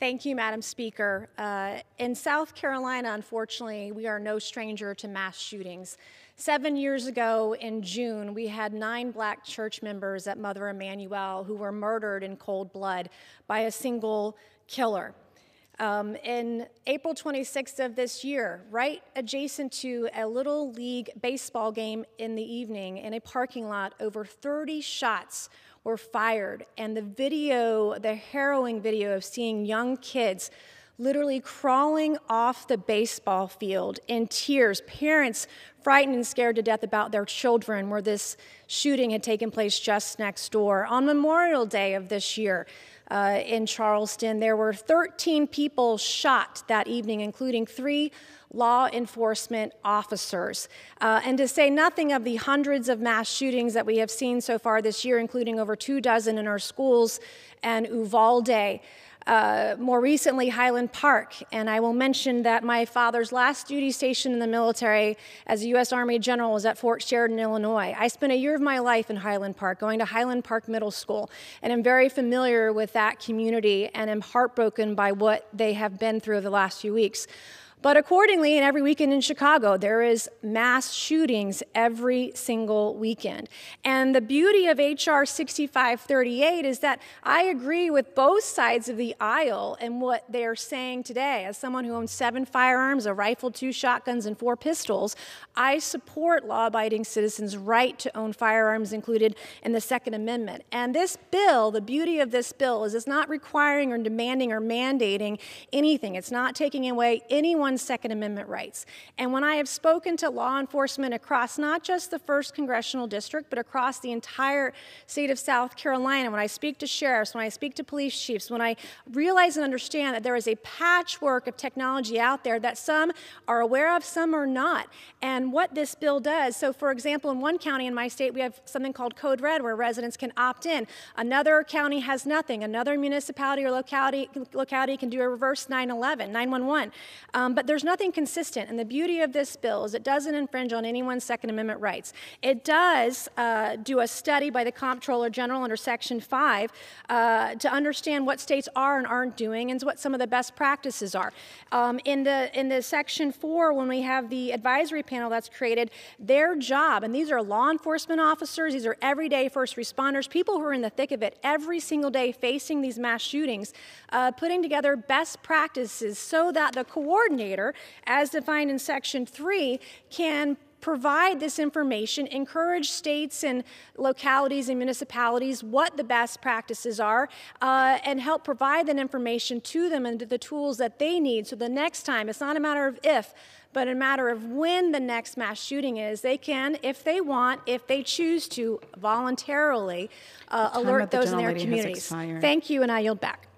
Thank you, Madam Speaker. In South Carolina, unfortunately, we are no stranger to mass shootings. 7 years ago in June, we had 9 black church members at Mother Emanuel who were murdered in cold blood by a single killer. In April 26th of this year, right adjacent to a Little League baseball game in the evening in a parking lot, over 30 shots were fired. And the video, the harrowing video of seeing young kids literally crawling off the baseball field in tears, parents frightened and scared to death about their children, where this shooting had taken place just next door. On Memorial Day of this year, in Charleston, there were 13 people shot that evening, including 3 law enforcement officers. And to say nothing of the hundreds of mass shootings that we have seen so far this year, including over 24 in our schools and Uvalde. More recently, Highland Park, and I will mention that my father's last duty station in the military as a U.S. Army general was at Fort Sheridan, Illinois. I spent a year of my life in Highland Park, going to Highland Park Middle School, and I'm very familiar with that community and am heartbroken by what they have been through the last few weeks. But accordingly, and every weekend in Chicago, there is mass shootings every single weekend. And the beauty of H.R. 6538 is that I agree with both sides of the aisle in what they're saying today. As someone who owns 7 firearms, a rifle, 2 shotguns, and 4 pistols, I support law-abiding citizens' right to own firearms included in the Second Amendment. And this bill, the beauty of this bill is it's not requiring or demanding or mandating anything. It's not taking away anyone's Second Amendment rights. And when I have spoken to law enforcement across not just the 1st Congressional District, but across the entire state of South Carolina, when I speak to sheriffs, when I speak to police chiefs, when I realize and understand that there is a patchwork of technology out there that some are aware of, some are not, and what this bill does. So, for example, in one county in my state, we have something called Code Red, where residents can opt in. Another county has nothing. Another municipality or locality can do a reverse 911. But there's nothing consistent, and the beauty of this bill is it doesn't infringe on anyone's Second Amendment rights. It does do a study by the Comptroller General under Section 5 to understand what states are and aren't doing and what some of the best practices are. In the Section 4, when we have the advisory panel that's created, their job, and these are law enforcement officers, these are everyday first responders, people who are in the thick of it every single day facing these mass shootings, putting together best practices so that the coordinator, as defined in Section 3, can provide this information, encourage states and localities and municipalities what the best practices are, and help provide that information to them and the tools that they need. So the next time, it's not a matter of if, but a matter of when the next mass shooting is, they can, if they want, if they choose to, voluntarily alert those in their communities. Thank you, and I yield back.